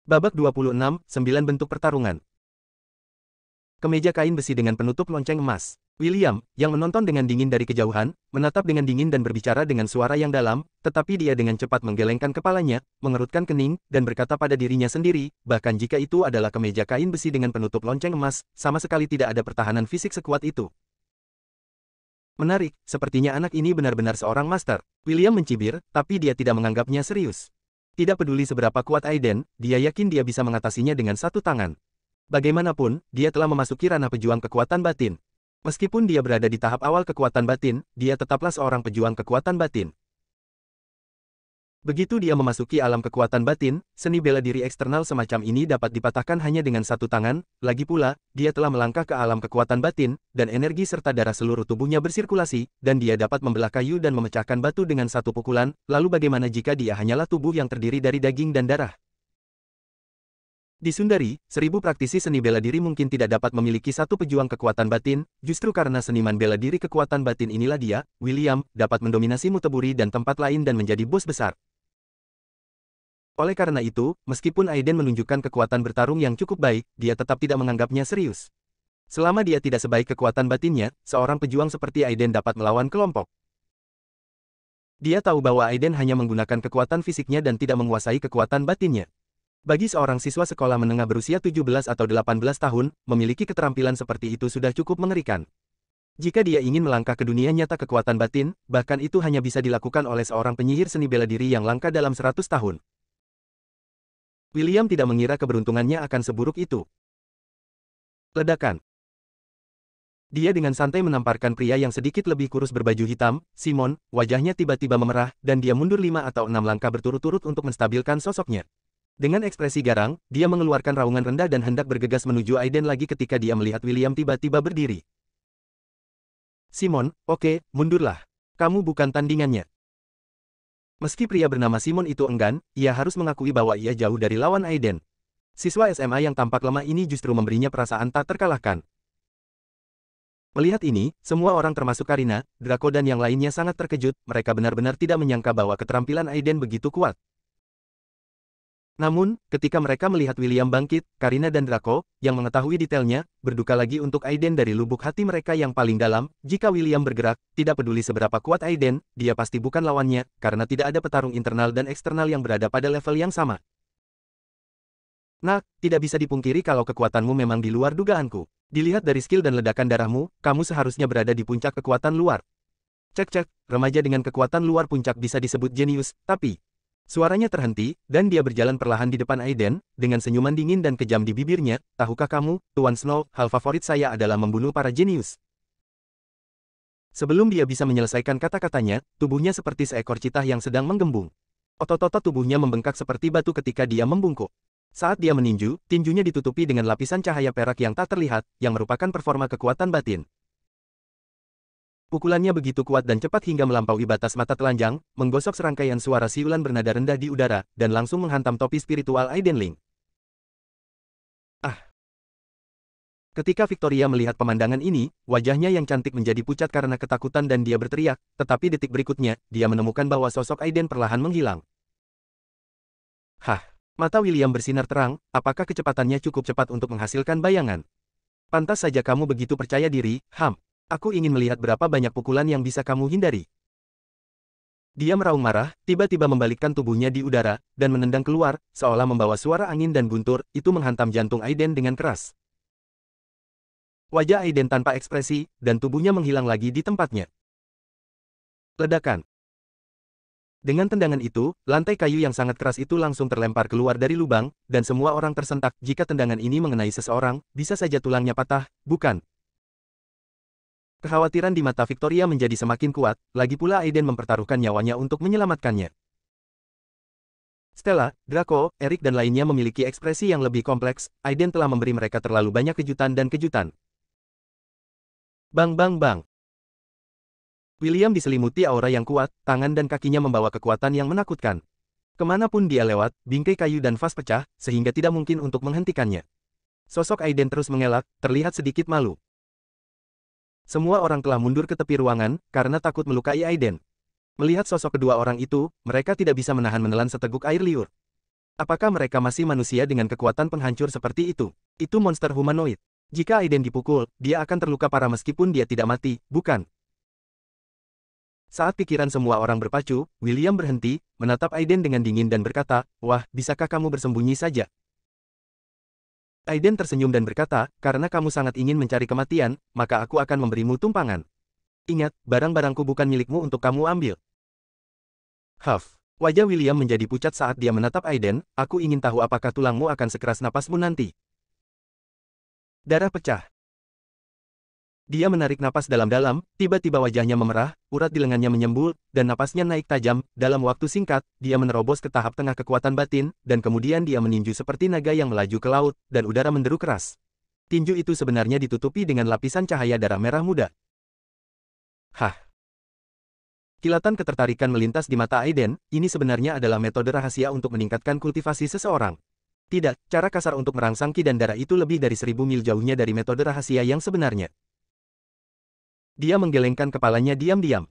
Babak 26, 9 bentuk pertarungan. Kemeja kain besi dengan penutup lonceng emas. William, yang menonton dengan dingin dari kejauhan, menatap dengan dingin dan berbicara dengan suara yang dalam, tetapi dia dengan cepat menggelengkan kepalanya, mengerutkan kening, dan berkata pada dirinya sendiri, bahkan jika itu adalah kemeja kain besi dengan penutup lonceng emas, sama sekali tidak ada pertahanan fisik sekuat itu. Menarik, sepertinya anak ini benar-benar seorang master. William mencibir, tapi dia tidak menganggapnya serius. Tidak peduli seberapa kuat Aiden, dia yakin dia bisa mengatasinya dengan satu tangan. Bagaimanapun, dia telah memasuki ranah pejuang kekuatan batin. Meskipun dia berada di tahap awal kekuatan batin, dia tetaplah seorang pejuang kekuatan batin. Begitu dia memasuki alam kekuatan batin, seni bela diri eksternal semacam ini dapat dipatahkan hanya dengan satu tangan, lagi pula, dia telah melangkah ke alam kekuatan batin, dan energi serta darah seluruh tubuhnya bersirkulasi, dan dia dapat membelah kayu dan memecahkan batu dengan satu pukulan, lalu bagaimana jika dia hanyalah tubuh yang terdiri dari daging dan darah? Di Sundari, 1000 praktisi seni bela diri mungkin tidak dapat memiliki satu pejuang kekuatan batin, justru karena seniman bela diri kekuatan batin inilah dia, William, dapat mendominasi Muteburi dan tempat lain dan menjadi bos besar. Oleh karena itu, meskipun Aiden menunjukkan kekuatan bertarung yang cukup baik, dia tetap tidak menganggapnya serius. Selama dia tidak sebaik kekuatan batinnya, seorang pejuang seperti Aiden dapat melawan kelompok. Dia tahu bahwa Aiden hanya menggunakan kekuatan fisiknya dan tidak menguasai kekuatan batinnya. Bagi seorang siswa sekolah menengah berusia 17 atau 18 tahun, memiliki keterampilan seperti itu sudah cukup mengerikan. Jika dia ingin melangkah ke dunia nyata kekuatan batin, bahkan itu hanya bisa dilakukan oleh seorang penyihir seni bela diri yang langka dalam 100 tahun. William tidak mengira keberuntungannya akan seburuk itu. Ledakan. Dia dengan santai menamparkan pria yang sedikit lebih kurus berbaju hitam, Simon, wajahnya tiba-tiba memerah, dan dia mundur 5 atau 6 langkah berturut-turut untuk menstabilkan sosoknya. Dengan ekspresi garang, dia mengeluarkan raungan rendah dan hendak bergegas menuju Aiden lagi ketika dia melihat William tiba-tiba berdiri. Simon, oke, mundurlah. Kamu bukan tandingannya. Meski pria bernama Simon itu enggan, ia harus mengakui bahwa ia jauh dari lawan Aiden. Siswa SMA yang tampak lemah ini justru memberinya perasaan tak terkalahkan. Melihat ini, semua orang termasuk Karina, Draco dan yang lainnya sangat terkejut, mereka benar-benar tidak menyangka bahwa keterampilan Aiden begitu kuat. Namun, ketika mereka melihat William bangkit, Karina dan Draco, yang mengetahui detailnya, berduka lagi untuk Aiden dari lubuk hati mereka yang paling dalam. Jika William bergerak, tidak peduli seberapa kuat Aiden, dia pasti bukan lawannya, karena tidak ada petarung internal dan eksternal yang berada pada level yang sama. Nah, tidak bisa dipungkiri kalau kekuatanmu memang di luar dugaanku. Dilihat dari skill dan ledakan darahmu, kamu seharusnya berada di puncak kekuatan luar. Cek-cek, remaja dengan kekuatan luar puncak bisa disebut jenius, tapi... Suaranya terhenti, dan dia berjalan perlahan di depan Aiden, dengan senyuman dingin dan kejam di bibirnya. Tahukah kamu, Tuan Snow, hal favorit saya adalah membunuh para jenius. Sebelum dia bisa menyelesaikan kata-katanya, tubuhnya seperti seekor citah yang sedang menggembung. Otot-otot tubuhnya membengkak seperti batu ketika dia membungkuk. Saat dia meninju, tinjunya ditutupi dengan lapisan cahaya perak yang tak terlihat, yang merupakan performa kekuatan batin. Pukulannya begitu kuat dan cepat hingga melampaui batas mata telanjang, menggosok serangkaian suara siulan bernada rendah di udara, dan langsung menghantam topi spiritual Aiden Ling. Ah! Ketika Victoria melihat pemandangan ini, wajahnya yang cantik menjadi pucat karena ketakutan dan dia berteriak, tetapi detik berikutnya, dia menemukan bahwa sosok Aiden perlahan menghilang. Hah! Mata William bersinar terang, apakah kecepatannya cukup cepat untuk menghasilkan bayangan? Pantas saja kamu begitu percaya diri, Ham. Aku ingin melihat berapa banyak pukulan yang bisa kamu hindari. Dia meraung marah, tiba-tiba membalikkan tubuhnya di udara, dan menendang keluar, seolah membawa suara angin dan guntur, itu menghantam jantung Aiden dengan keras. Wajah Aiden tanpa ekspresi, dan tubuhnya menghilang lagi di tempatnya. Ledakan. Dengan tendangan itu, lantai kayu yang sangat keras itu langsung terlempar keluar dari lubang, dan semua orang tersentak. Jika tendangan ini mengenai seseorang, bisa saja tulangnya patah, bukan? Kekhawatiran di mata Victoria menjadi semakin kuat, lagi pula Aiden mempertaruhkan nyawanya untuk menyelamatkannya. Stella, Draco, Eric dan lainnya memiliki ekspresi yang lebih kompleks, Aiden telah memberi mereka terlalu banyak kejutan dan kejutan. Bang bang bang. William diselimuti aura yang kuat, tangan dan kakinya membawa kekuatan yang menakutkan. Kemanapun dia lewat, bingkai kayu dan vas pecah, sehingga tidak mungkin untuk menghentikannya. Sosok Aiden terus mengelak, terlihat sedikit malu. Semua orang telah mundur ke tepi ruangan, karena takut melukai Aiden. Melihat sosok kedua orang itu, mereka tidak bisa menahan menelan seteguk air liur. Apakah mereka masih manusia dengan kekuatan penghancur seperti itu? Itu monster humanoid. Jika Aiden dipukul, dia akan terluka parah meskipun dia tidak mati, bukan? Saat pikiran semua orang berpacu, William berhenti, menatap Aiden dengan dingin dan berkata, "Wah, bisakah kamu bersembunyi saja?" Aiden tersenyum dan berkata, "Karena kamu sangat ingin mencari kematian, maka aku akan memberimu tumpangan. Ingat, barang-barangku bukan milikmu untuk kamu ambil." Huff. Wajah William menjadi pucat saat dia menatap Aiden, "Aku ingin tahu apakah tulangmu akan sekeras napasmu nanti." Darah pecah. Dia menarik napas dalam-dalam, tiba-tiba wajahnya memerah, urat di lengannya menyembul, dan napasnya naik tajam. Dalam waktu singkat, dia menerobos ke tahap tengah kekuatan batin, dan kemudian dia meninju seperti naga yang melaju ke laut, dan udara menderu keras. Tinju itu sebenarnya ditutupi dengan lapisan cahaya darah merah muda. Hah. Kilatan ketertarikan melintas di mata Aiden, ini sebenarnya adalah metode rahasia untuk meningkatkan kultivasi seseorang. Tidak, cara kasar untuk merangsang ki dan darah itu lebih dari 1000 mil jauhnya dari metode rahasia yang sebenarnya. Dia menggelengkan kepalanya diam-diam.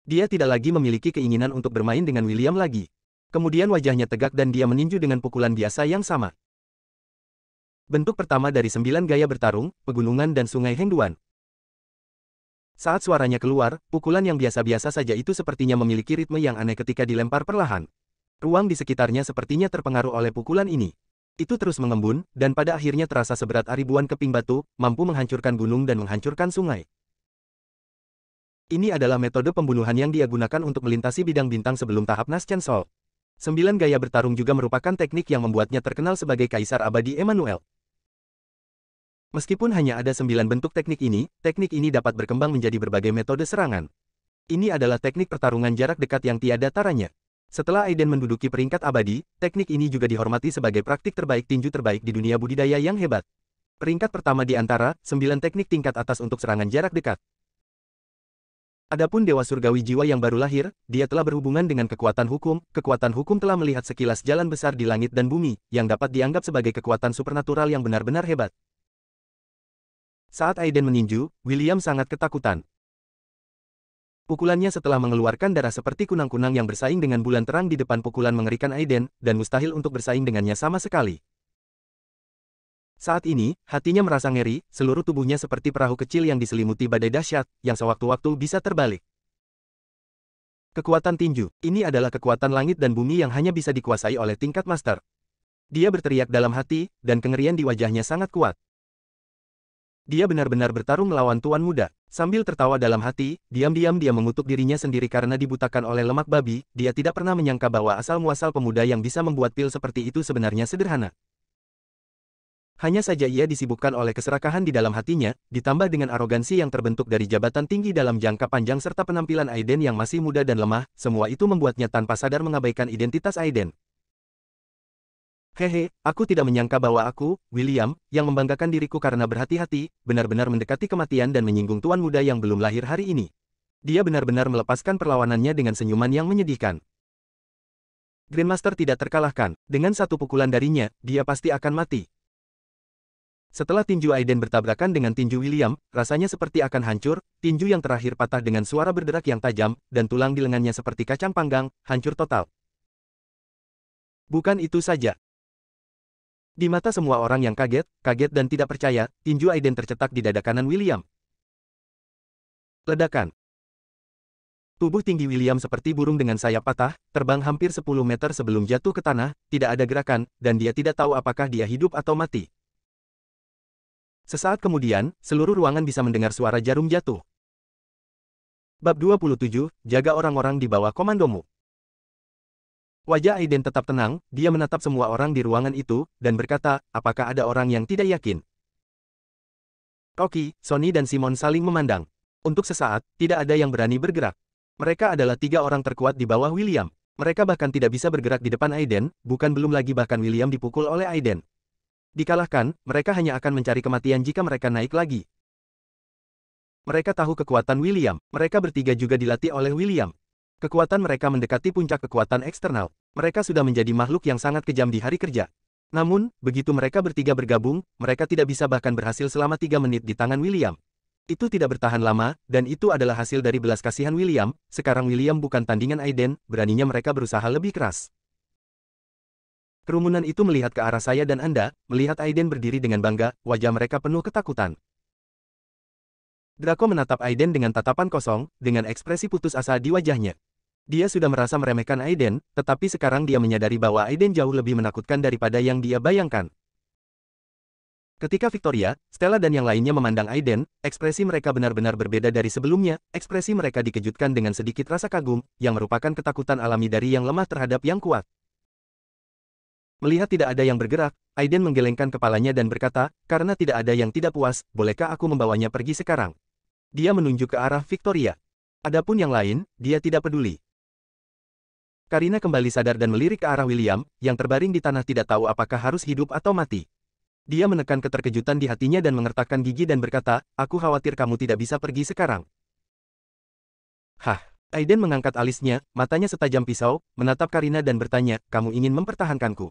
Dia tidak lagi memiliki keinginan untuk bermain dengan William lagi. Kemudian wajahnya tegak dan dia meninju dengan pukulan biasa yang sama. Bentuk pertama dari 9 gaya bertarung, pegunungan dan sungai Hengduan. Saat suaranya keluar, pukulan yang biasa-biasa saja itu sepertinya memiliki ritme yang aneh ketika dilempar perlahan. Ruang di sekitarnya sepertinya terpengaruh oleh pukulan ini. Itu terus mengembun, dan pada akhirnya terasa seberat ribuan keping batu, mampu menghancurkan gunung dan menghancurkan sungai. Ini adalah metode pembunuhan yang dia gunakan untuk melintasi bidang bintang sebelum tahap Naschen Sol. 9 gaya bertarung juga merupakan teknik yang membuatnya terkenal sebagai Kaisar Abadi Emmanuel. Meskipun hanya ada 9 bentuk teknik ini dapat berkembang menjadi berbagai metode serangan. Ini adalah teknik pertarungan jarak dekat yang tiada taranya. Setelah Aiden menduduki peringkat abadi, teknik ini juga dihormati sebagai praktik terbaik tinju terbaik di dunia budidaya yang hebat. Peringkat pertama di antara 9 teknik tingkat atas untuk serangan jarak dekat. Adapun Dewa Surgawi Jiwa yang baru lahir, dia telah berhubungan dengan kekuatan hukum telah melihat sekilas jalan besar di langit dan bumi, yang dapat dianggap sebagai kekuatan supernatural yang benar-benar hebat. Saat Aiden meninju, William sangat ketakutan. Pukulannya setelah mengeluarkan darah seperti kunang-kunang yang bersaing dengan bulan terang di depan pukulan mengerikan Aiden, dan mustahil untuk bersaing dengannya sama sekali. Saat ini, hatinya merasa ngeri, seluruh tubuhnya seperti perahu kecil yang diselimuti badai dahsyat, yang sewaktu-waktu bisa terbalik. Kekuatan tinju, ini adalah kekuatan langit dan bumi yang hanya bisa dikuasai oleh tingkat master. Dia berteriak dalam hati, dan kengerian di wajahnya sangat kuat. Dia benar-benar bertarung melawan Tuan Muda. Sambil tertawa dalam hati, diam-diam dia mengutuk dirinya sendiri karena dibutakan oleh lemak babi. Dia tidak pernah menyangka bahwa asal-muasal pemuda yang bisa membuat pil seperti itu sebenarnya sederhana. Hanya saja ia disibukkan oleh keserakahan di dalam hatinya, ditambah dengan arogansi yang terbentuk dari jabatan tinggi dalam jangka panjang serta penampilan Aiden yang masih muda dan lemah, semua itu membuatnya tanpa sadar mengabaikan identitas Aiden. Hehe, aku tidak menyangka bahwa aku, William, yang membanggakan diriku karena berhati-hati, benar-benar mendekati kematian dan menyinggung tuan muda yang belum lahir hari ini. Dia benar-benar melepaskan perlawanannya dengan senyuman yang menyedihkan. Grandmaster tidak terkalahkan, dengan satu pukulan darinya, dia pasti akan mati. Setelah tinju Aiden bertabrakan dengan tinju William, rasanya seperti akan hancur, tinju yang terakhir patah dengan suara berderak yang tajam, dan tulang di lengannya seperti kacang panggang, hancur total. Bukan itu saja. Di mata semua orang yang kaget dan tidak percaya, tinju Aiden tercetak di dada kanan William. Ledakan. Tubuh tinggi William seperti burung dengan sayap patah, terbang hampir 10 meter sebelum jatuh ke tanah, tidak ada gerakan, dan dia tidak tahu apakah dia hidup atau mati. Sesaat kemudian, seluruh ruangan bisa mendengar suara jarum jatuh. Bab 27, jaga orang-orang di bawah komandomu. Wajah Aiden tetap tenang, dia menatap semua orang di ruangan itu, dan berkata, apakah ada orang yang tidak yakin? Rocky, Sonny dan Simon saling memandang. Untuk sesaat, tidak ada yang berani bergerak. Mereka adalah 3 orang terkuat di bawah William. Mereka bahkan tidak bisa bergerak di depan Aiden, bukan belum lagi bahkan William dipukul oleh Aiden. Dikalahkan, mereka hanya akan mencari kematian jika mereka naik lagi. Mereka tahu kekuatan William, mereka bertiga juga dilatih oleh William. Kekuatan mereka mendekati puncak kekuatan eksternal. Mereka sudah menjadi makhluk yang sangat kejam di hari kerja. Namun, begitu mereka bertiga bergabung, mereka tidak bisa bahkan berhasil selama 3 menit di tangan William. Itu tidak bertahan lama, dan itu adalah hasil dari belas kasihan William. Sekarang William bukan tandingan Aiden, beraninya mereka berusaha lebih keras. Kerumunan itu melihat ke arah saya dan Anda, melihat Aiden berdiri dengan bangga, wajah mereka penuh ketakutan. Draco menatap Aiden dengan tatapan kosong, dengan ekspresi putus asa di wajahnya. Dia sudah merasa meremehkan Aiden, tetapi sekarang dia menyadari bahwa Aiden jauh lebih menakutkan daripada yang dia bayangkan. Ketika Victoria, Stella dan yang lainnya memandang Aiden, ekspresi mereka benar-benar berbeda dari sebelumnya. Ekspresi mereka dikejutkan dengan sedikit rasa kagum, yang merupakan ketakutan alami dari yang lemah terhadap yang kuat. Melihat tidak ada yang bergerak, Aiden menggelengkan kepalanya dan berkata, karena tidak ada yang tidak puas, bolehkah aku membawanya pergi sekarang? Dia menunjuk ke arah Victoria. Adapun yang lain, dia tidak peduli. Karina kembali sadar dan melirik ke arah William, yang terbaring di tanah tidak tahu apakah harus hidup atau mati. Dia menekan keterkejutan di hatinya dan mengertakkan gigi dan berkata, aku khawatir kamu tidak bisa pergi sekarang. Hah? Aiden mengangkat alisnya, matanya setajam pisau, menatap Karina dan bertanya, kamu ingin mempertahankanku?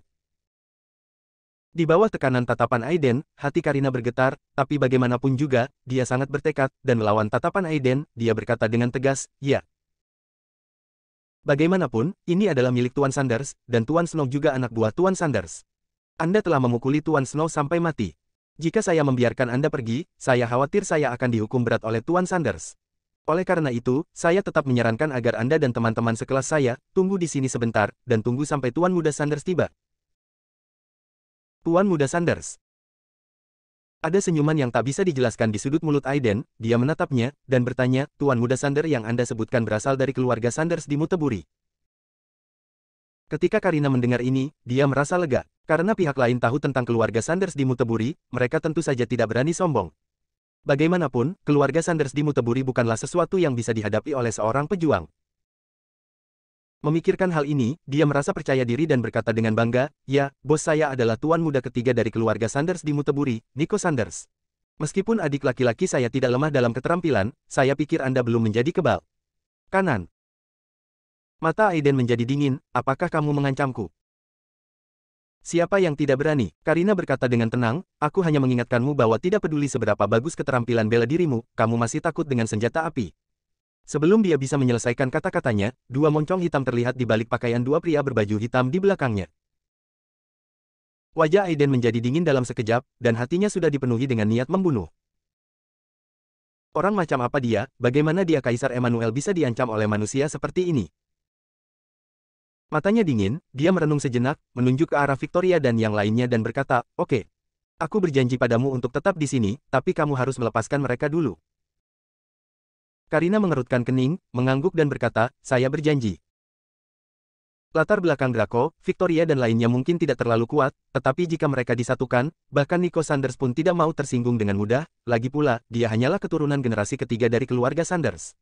Di bawah tekanan tatapan Aiden, hati Karina bergetar, tapi bagaimanapun juga, dia sangat bertekad, dan melawan tatapan Aiden, dia berkata dengan tegas, ya. Bagaimanapun, ini adalah milik Tuan Sanders, dan Tuan Snow juga anak buah Tuan Sanders. Anda telah memukuli Tuan Snow sampai mati. Jika saya membiarkan Anda pergi, saya khawatir saya akan dihukum berat oleh Tuan Sanders. Oleh karena itu, saya tetap menyarankan agar Anda dan teman-teman sekelas saya, tunggu di sini sebentar, dan tunggu sampai Tuan Muda Sanders tiba. Tuan Muda Sanders. Ada senyuman yang tak bisa dijelaskan di sudut mulut Aiden, dia menatapnya, dan bertanya, Tuan Muda Sanders yang Anda sebutkan berasal dari keluarga Sanders di Muteburi. Ketika Karina mendengar ini, dia merasa lega. Karena pihak lain tahu tentang keluarga Sanders di Muteburi, mereka tentu saja tidak berani sombong. Bagaimanapun, keluarga Sanders di Muteburi bukanlah sesuatu yang bisa dihadapi oleh seorang pejuang. Memikirkan hal ini, dia merasa percaya diri dan berkata dengan bangga, ya, bos saya adalah tuan muda ketiga dari keluarga Sanders di Muteburi, Nico Sanders. Meskipun adik laki-laki saya tidak lemah dalam keterampilan, saya pikir Anda belum menjadi kebal. Kanan. Mata Aiden menjadi dingin, apakah kamu mengancamku? Siapa yang tidak berani? Karina berkata dengan tenang, aku hanya mengingatkanmu bahwa tidak peduli seberapa bagus keterampilan bela dirimu, kamu masih takut dengan senjata api. Sebelum dia bisa menyelesaikan kata-katanya, dua moncong hitam terlihat di balik pakaian dua pria berbaju hitam di belakangnya. Wajah Aiden menjadi dingin dalam sekejap, dan hatinya sudah dipenuhi dengan niat membunuh. Orang macam apa dia, bagaimana dia Kaisar Emmanuel bisa diancam oleh manusia seperti ini? Matanya dingin, dia merenung sejenak, menunjuk ke arah Victoria dan yang lainnya dan berkata, oke. Aku berjanji padamu untuk tetap di sini, tapi kamu harus melepaskan mereka dulu. Karina mengerutkan kening, mengangguk dan berkata, saya berjanji. Latar belakang Draco, Victoria dan lainnya mungkin tidak terlalu kuat, tetapi jika mereka disatukan, bahkan Nico Sanders pun tidak mau tersinggung dengan mudah, lagi pula, dia hanyalah keturunan generasi ketiga dari keluarga Sanders.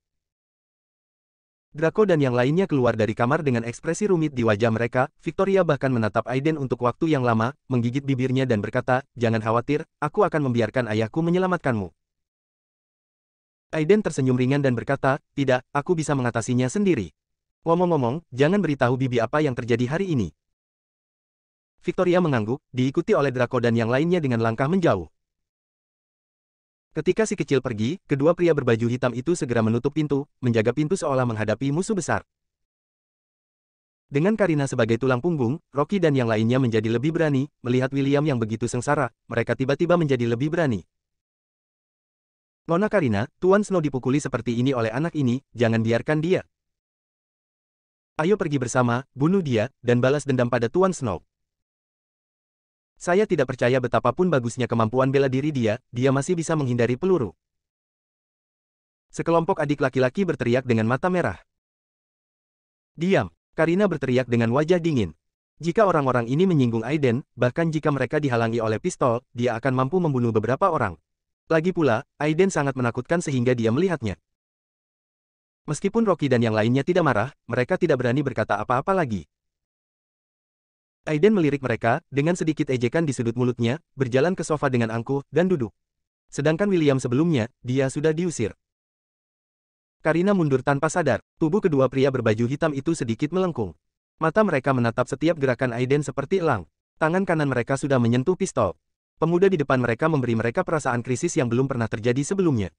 Draco dan yang lainnya keluar dari kamar dengan ekspresi rumit di wajah mereka, Victoria bahkan menatap Aiden untuk waktu yang lama, menggigit bibirnya dan berkata, jangan khawatir, aku akan membiarkan ayahku menyelamatkanmu. Aiden tersenyum ringan dan berkata, tidak, aku bisa mengatasinya sendiri. Ngomong-ngomong, jangan beritahu Bibi apa yang terjadi hari ini. Victoria mengangguk, diikuti oleh Draco dan yang lainnya dengan langkah menjauh. Ketika si kecil pergi, kedua pria berbaju hitam itu segera menutup pintu, menjaga pintu seolah menghadapi musuh besar. Dengan Karina sebagai tulang punggung, Rocky dan yang lainnya menjadi lebih berani, melihat William yang begitu sengsara, mereka tiba-tiba menjadi lebih berani. Nona Karina, Tuan Snow dipukuli seperti ini oleh anak ini, jangan biarkan dia. Ayo pergi bersama, bunuh dia, dan balas dendam pada Tuan Snow. Saya tidak percaya betapapun bagusnya kemampuan bela diri dia masih bisa menghindari peluru. Sekelompok adik laki-laki berteriak dengan mata merah. Diam, Karina berteriak dengan wajah dingin. Jika orang-orang ini menyinggung Aiden, bahkan jika mereka dihalangi oleh pistol, dia akan mampu membunuh beberapa orang. Lagi pula, Aiden sangat menakutkan sehingga dia melihatnya. Meskipun Rocky dan yang lainnya tidak marah, mereka tidak berani berkata apa-apa lagi. Aiden melirik mereka, dengan sedikit ejekan di sudut mulutnya, berjalan ke sofa dengan angkuh, dan duduk. Sedangkan William sebelumnya, dia sudah diusir. Karina mundur tanpa sadar, tubuh kedua pria berbaju hitam itu sedikit melengkung. Mata mereka menatap setiap gerakan Aiden seperti elang. Tangan kanan mereka sudah menyentuh pistol. Pemuda di depan mereka memberi mereka perasaan krisis yang belum pernah terjadi sebelumnya.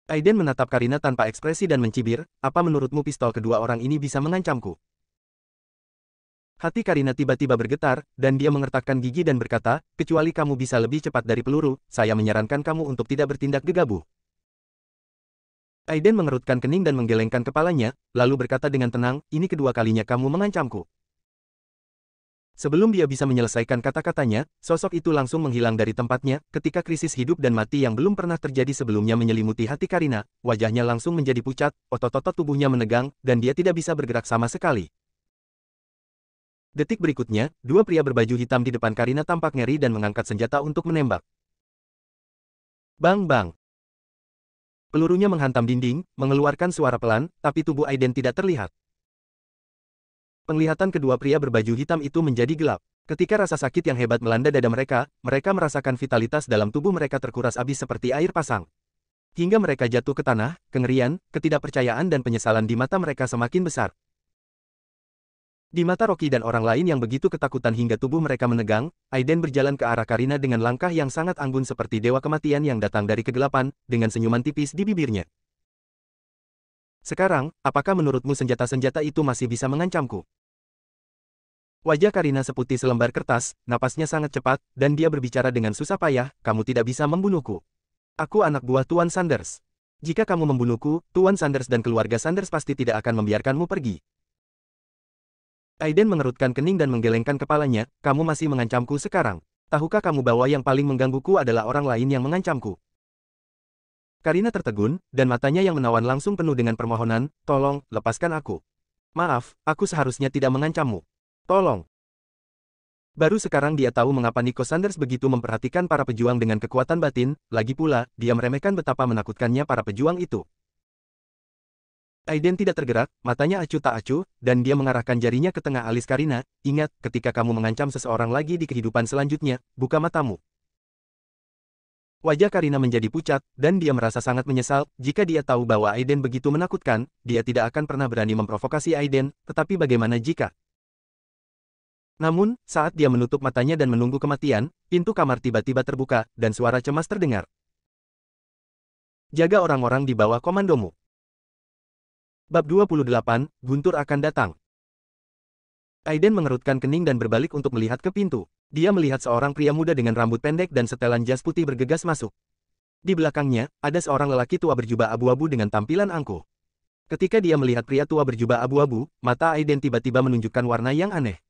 Aiden menatap Karina tanpa ekspresi dan mencibir, apa menurutmu pistol kedua orang ini bisa mengancamku? Hati Karina tiba-tiba bergetar, dan dia mengertakkan gigi dan berkata, kecuali kamu bisa lebih cepat dari peluru, saya menyarankan kamu untuk tidak bertindak gegabah. Aiden mengerutkan kening dan menggelengkan kepalanya, lalu berkata dengan tenang, ini kedua kalinya kamu mengancamku. Sebelum dia bisa menyelesaikan kata-katanya, sosok itu langsung menghilang dari tempatnya, ketika krisis hidup dan mati yang belum pernah terjadi sebelumnya menyelimuti hati Karina, wajahnya langsung menjadi pucat, otot-otot tubuhnya menegang, dan dia tidak bisa bergerak sama sekali. Detik berikutnya, dua pria berbaju hitam di depan Karina tampak ngeri dan mengangkat senjata untuk menembak. Bang bang. Pelurunya menghantam dinding, mengeluarkan suara pelan, tapi tubuh Aiden tidak terlihat. Penglihatan kedua pria berbaju hitam itu menjadi gelap. Ketika rasa sakit yang hebat melanda dada mereka, mereka merasakan vitalitas dalam tubuh mereka terkuras habis seperti air pasang. Hingga mereka jatuh ke tanah, kengerian, ketidakpercayaan dan penyesalan di mata mereka semakin besar. Di mata Rocky dan orang lain yang begitu ketakutan hingga tubuh mereka menegang, Aiden berjalan ke arah Karina dengan langkah yang sangat anggun seperti dewa kematian yang datang dari kegelapan, dengan senyuman tipis di bibirnya. Sekarang, apakah menurutmu senjata-senjata itu masih bisa mengancamku? Wajah Karina seputih selembar kertas, napasnya sangat cepat, dan dia berbicara dengan susah payah, kamu tidak bisa membunuhku. Aku anak buah Tuan Sanders. Jika kamu membunuhku, Tuan Sanders dan keluarga Sanders pasti tidak akan membiarkanmu pergi. Aiden mengerutkan kening dan menggelengkan kepalanya, kamu masih mengancamku sekarang. Tahukah kamu bahwa yang paling menggangguku adalah orang lain yang mengancamku? Karina tertegun, dan matanya yang menawan langsung penuh dengan permohonan, tolong, lepaskan aku. Maaf, aku seharusnya tidak mengancammu. Tolong. Baru sekarang dia tahu mengapa Nico Sanders begitu memperhatikan para pejuang dengan kekuatan batin, lagi pula, dia meremehkan betapa menakutkannya para pejuang itu. Aiden tidak tergerak, matanya acuh tak acuh, dan dia mengarahkan jarinya ke tengah alis Karina, ingat, ketika kamu mengancam seseorang lagi di kehidupan selanjutnya, buka matamu. Wajah Karina menjadi pucat, dan dia merasa sangat menyesal, jika dia tahu bahwa Aiden begitu menakutkan, dia tidak akan pernah berani memprovokasi Aiden, tetapi bagaimana jika... Namun, saat dia menutup matanya dan menunggu kematian, pintu kamar tiba-tiba terbuka, dan suara cemas terdengar. Jaga orang-orang di bawah komandomu. Bab 28, Guntur akan datang. Aiden mengerutkan kening dan berbalik untuk melihat ke pintu. Dia melihat seorang pria muda dengan rambut pendek dan setelan jas putih bergegas masuk. Di belakangnya, ada seorang lelaki tua berjubah abu-abu dengan tampilan angkuh. Ketika dia melihat pria tua berjubah abu-abu, mata Aiden tiba-tiba menunjukkan warna yang aneh.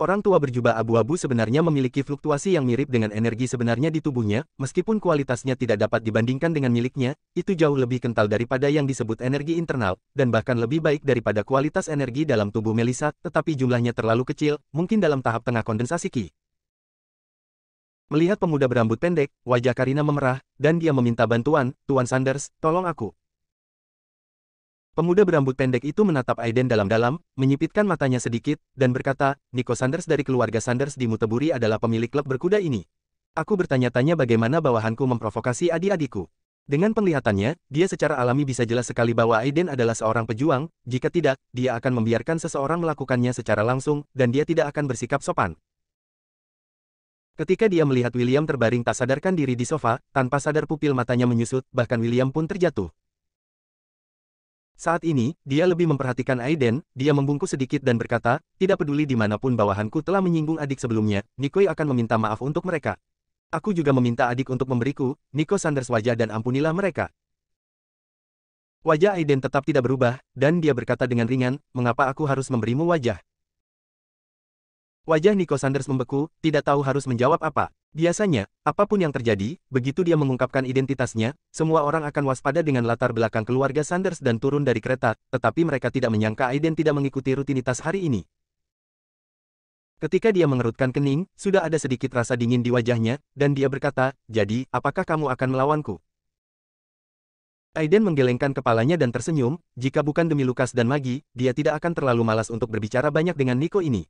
Orang tua berjubah abu-abu sebenarnya memiliki fluktuasi yang mirip dengan energi sebenarnya di tubuhnya, meskipun kualitasnya tidak dapat dibandingkan dengan miliknya, itu jauh lebih kental daripada yang disebut energi internal, dan bahkan lebih baik daripada kualitas energi dalam tubuh Melissa, tetapi jumlahnya terlalu kecil, mungkin dalam tahap tengah kondensasi Ki. Melihat pemuda berambut pendek, wajah Karina memerah, dan dia meminta bantuan, Tuan Sanders, tolong aku. Pemuda berambut pendek itu menatap Aiden dalam-dalam, menyipitkan matanya sedikit, dan berkata, Nico Sanders dari keluarga Sanders di Muteburi adalah pemilik klub berkuda ini. Aku bertanya-tanya bagaimana bawahanku memprovokasi adik-adikku. Dengan penglihatannya, dia secara alami bisa jelas sekali bahwa Aiden adalah seorang pejuang, jika tidak, dia akan membiarkan seseorang melakukannya secara langsung, dan dia tidak akan bersikap sopan. Ketika dia melihat William terbaring tak sadarkan diri di sofa, tanpa sadar pupil matanya menyusut, bahkan William pun terjatuh. Saat ini, dia lebih memperhatikan Aiden, dia membungkuk sedikit dan berkata, tidak peduli dimanapun bawahanku telah menyinggung adik sebelumnya, Nico akan meminta maaf untuk mereka. Aku juga meminta adik untuk memberiku, Nico Sanders wajah dan ampunilah mereka. Wajah Aiden tetap tidak berubah, dan dia berkata dengan ringan, mengapa aku harus memberimu wajah? Wajah Nico Sanders membeku, tidak tahu harus menjawab apa. Biasanya, apapun yang terjadi, begitu dia mengungkapkan identitasnya, semua orang akan waspada dengan latar belakang keluarga Sanders dan turun dari kereta, tetapi mereka tidak menyangka Aiden tidak mengikuti rutinitas hari ini. Ketika dia mengerutkan kening, sudah ada sedikit rasa dingin di wajahnya, dan dia berkata, jadi, apakah kamu akan melawanku? Aiden menggelengkan kepalanya dan tersenyum, jika bukan demi Lukas dan Magi, dia tidak akan terlalu malas untuk berbicara banyak dengan Nico ini.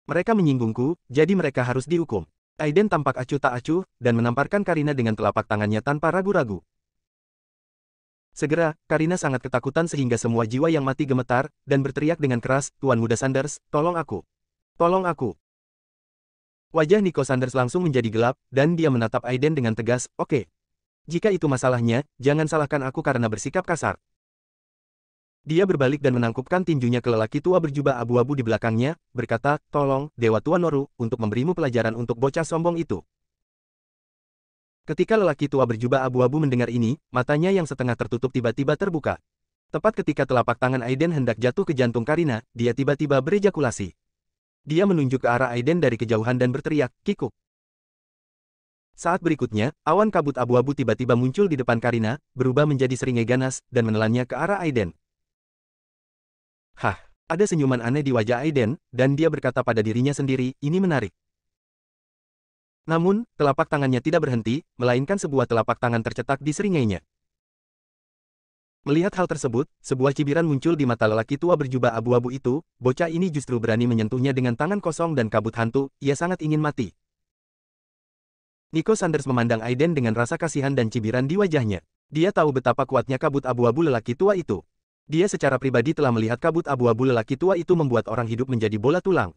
Mereka menyinggungku, jadi mereka harus dihukum. Aiden tampak acuh tak acuh, dan menamparkan Karina dengan telapak tangannya tanpa ragu-ragu. Segera, Karina sangat ketakutan sehingga semua jiwa yang mati gemetar, dan berteriak dengan keras, Tuan Muda Sanders, tolong aku. Tolong aku. Wajah Nico Sanders langsung menjadi gelap, dan dia menatap Aiden dengan tegas, oke. Jika itu masalahnya, jangan salahkan aku karena bersikap kasar. Dia berbalik dan menangkupkan tinjunya ke lelaki tua berjubah abu-abu di belakangnya, berkata, "Tolong, Dewa Tua Noru, untuk memberimu pelajaran untuk bocah sombong itu." Ketika lelaki tua berjubah abu-abu mendengar ini, matanya yang setengah tertutup tiba-tiba terbuka. Tepat ketika telapak tangan Aiden hendak jatuh ke jantung Karina, dia tiba-tiba berejakulasi. Dia menunjuk ke arah Aiden dari kejauhan dan berteriak, "Kikuk." Saat berikutnya, awan kabut abu-abu tiba-tiba muncul di depan Karina, berubah menjadi seringai ganas, dan menelannya ke arah Aiden. Hah, ada senyuman aneh di wajah Aiden, dan dia berkata pada dirinya sendiri, "Ini menarik." Namun, telapak tangannya tidak berhenti, melainkan sebuah telapak tangan tercetak di seringainya. Melihat hal tersebut, sebuah cibiran muncul di mata lelaki tua berjubah abu-abu itu, bocah ini justru berani menyentuhnya dengan tangan kosong dan kabut hantu, ia sangat ingin mati. Nico Sanders memandang Aiden dengan rasa kasihan dan cibiran di wajahnya. Dia tahu betapa kuatnya kabut abu-abu lelaki tua itu. Dia secara pribadi telah melihat kabut abu-abu lelaki tua itu membuat orang hidup menjadi bola tulang.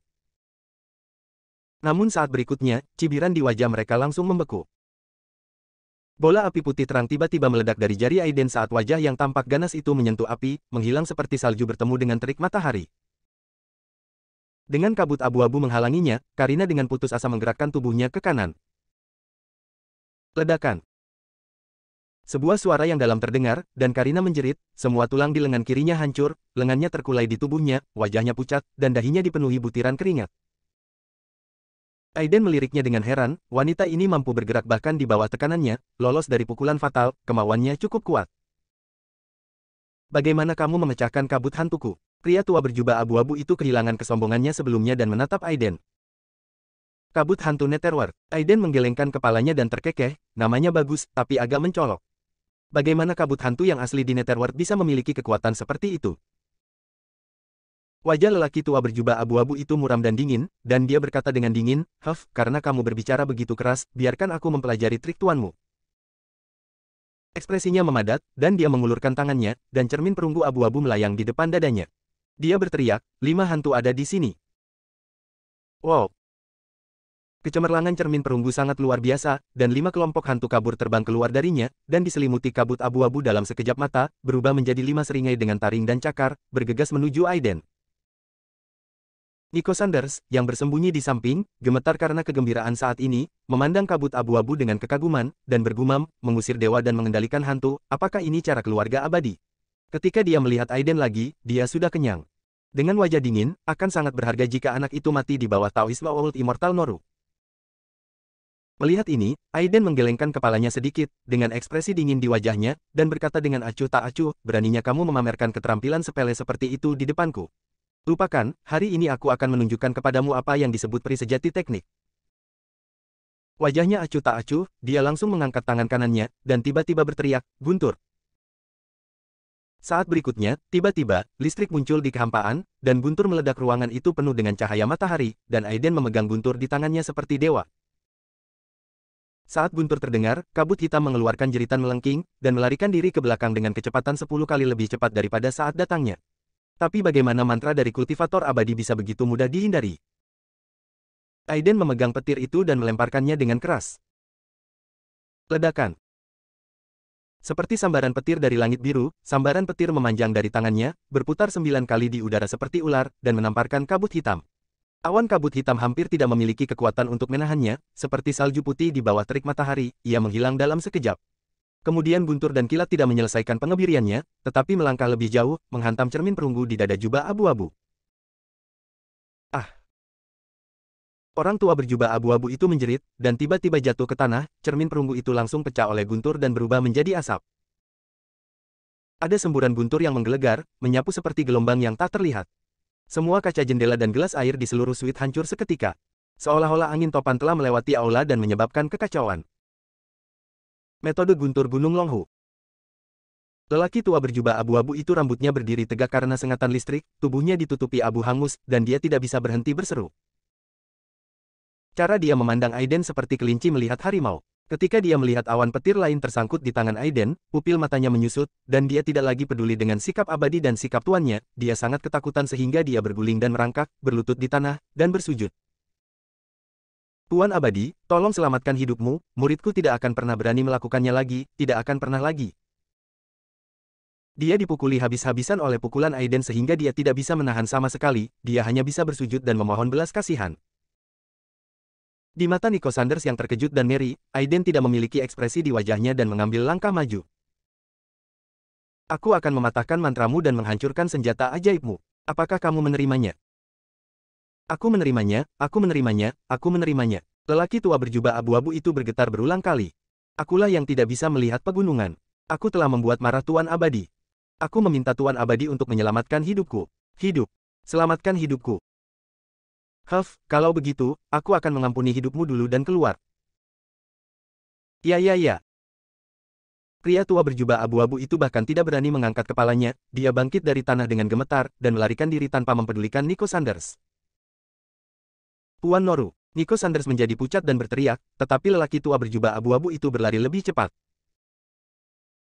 Namun saat berikutnya, cibiran di wajah mereka langsung membeku. Bola api putih terang tiba-tiba meledak dari jari Aiden saat wajah yang tampak ganas itu menyentuh api, menghilang seperti salju bertemu dengan terik matahari. Dengan kabut abu-abu menghalanginya, Karina dengan putus asa menggerakkan tubuhnya ke kanan. Ledakan. Sebuah suara yang dalam terdengar, dan Karina menjerit, semua tulang di lengan kirinya hancur, lengannya terkulai di tubuhnya, wajahnya pucat, dan dahinya dipenuhi butiran keringat. Aiden meliriknya dengan heran, wanita ini mampu bergerak bahkan di bawah tekanannya, lolos dari pukulan fatal, kemauannya cukup kuat. "Bagaimana kamu memecahkan kabut hantuku?" Pria tua berjubah abu-abu itu kehilangan kesombongannya sebelumnya dan menatap Aiden. Kabut hantu Netherworld. Aiden menggelengkan kepalanya dan terkekeh, namanya bagus, tapi agak mencolok. Bagaimana kabut hantu yang asli di Netherworld bisa memiliki kekuatan seperti itu? Wajah lelaki tua berjubah abu-abu itu muram dan dingin, dan dia berkata dengan dingin, "Huff, karena kamu berbicara begitu keras, biarkan aku mempelajari trik tuanmu." Ekspresinya memadat, dan dia mengulurkan tangannya, dan cermin perunggu abu-abu melayang di depan dadanya. Dia berteriak, "5 hantu ada di sini." Wow! Kecemerlangan cermin perunggu sangat luar biasa, dan 5 kelompok hantu kabur terbang keluar darinya, dan diselimuti kabut abu-abu dalam sekejap mata, berubah menjadi 5 seringai dengan taring dan cakar, bergegas menuju Aiden. Nico Sanders, yang bersembunyi di samping, gemetar karena kegembiraan saat ini, memandang kabut abu-abu dengan kekaguman, dan bergumam, mengusir dewa dan mengendalikan hantu, apakah ini cara keluarga abadi? Ketika dia melihat Aiden lagi, dia sudah kenyang. Dengan wajah dingin, akan sangat berharga jika anak itu mati di bawah Taoisme Old Immortal Noru. Melihat ini, Aiden menggelengkan kepalanya sedikit, dengan ekspresi dingin di wajahnya, dan berkata dengan acuh tak acuh, "Beraninya kamu memamerkan keterampilan sepele seperti itu di depanku. Lupakan, hari ini aku akan menunjukkan kepadamu apa yang disebut peri sejati teknik." Wajahnya acuh tak acuh, dia langsung mengangkat tangan kanannya, dan tiba-tiba berteriak, "Guntur!" Saat berikutnya, tiba-tiba, listrik muncul di kehampaan, dan guntur meledak ruangan itu penuh dengan cahaya matahari, dan Aiden memegang guntur di tangannya seperti dewa. Saat guntur terdengar, kabut hitam mengeluarkan jeritan melengking, dan melarikan diri ke belakang dengan kecepatan 10 kali lebih cepat daripada saat datangnya. Tapi bagaimana mantra dari kultivator abadi bisa begitu mudah dihindari? Aiden memegang petir itu dan melemparkannya dengan keras. Ledakan. Seperti sambaran petir dari langit biru, sambaran petir memanjang dari tangannya, berputar 9 kali di udara seperti ular, dan menamparkan kabut hitam. Awan kabut hitam hampir tidak memiliki kekuatan untuk menahannya, seperti salju putih di bawah terik matahari, ia menghilang dalam sekejap. Kemudian guntur dan kilat tidak menyelesaikan pengebiriannya, tetapi melangkah lebih jauh, menghantam cermin perunggu di dada jubah abu-abu. Ah! Orang tua berjubah abu-abu itu menjerit, dan tiba-tiba jatuh ke tanah, cermin perunggu itu langsung pecah oleh guntur dan berubah menjadi asap. Ada semburan guntur yang menggelegar, menyapu seperti gelombang yang tak terlihat. Semua kaca jendela dan gelas air di seluruh suite hancur seketika. Seolah-olah angin topan telah melewati aula dan menyebabkan kekacauan. Metode guntur Gunung Longhu. Lelaki tua berjubah abu-abu itu rambutnya berdiri tegak karena sengatan listrik, tubuhnya ditutupi abu hangus, dan dia tidak bisa berhenti berseru. Cara dia memandang Aiden seperti kelinci melihat harimau. Ketika dia melihat awan petir lain tersangkut di tangan Aiden, pupil matanya menyusut, dan dia tidak lagi peduli dengan sikap abadi dan sikap tuannya, dia sangat ketakutan sehingga dia berguling dan merangkak, berlutut di tanah, dan bersujud. "Tuan abadi, tolong selamatkan hidupmu, muridku tidak akan pernah berani melakukannya lagi, tidak akan pernah lagi." Dia dipukuli habis-habisan oleh pukulan Aiden sehingga dia tidak bisa menahan sama sekali, dia hanya bisa bersujud dan memohon belas kasihan. Di mata Nico Sanders yang terkejut dan Mary, Aiden tidak memiliki ekspresi di wajahnya dan mengambil langkah maju. Aku akan mematahkan mantramu dan menghancurkan senjata ajaibmu. Apakah kamu menerimanya? Aku menerimanya, aku menerimanya, aku menerimanya. Lelaki tua berjubah abu-abu itu bergetar berulang kali. Akulah yang tidak bisa melihat pegunungan. Aku telah membuat marah Tuan Abadi. Aku meminta Tuan Abadi untuk menyelamatkan hidupku. Hidup. Selamatkan hidupku. Huff, kalau begitu, aku akan mengampuni hidupmu dulu dan keluar. Ya. Pria tua berjubah abu-abu itu bahkan tidak berani mengangkat kepalanya, dia bangkit dari tanah dengan gemetar, dan melarikan diri tanpa mempedulikan Nico Sanders. Tuan Noru. Nico Sanders menjadi pucat dan berteriak, tetapi lelaki tua berjubah abu-abu itu berlari lebih cepat.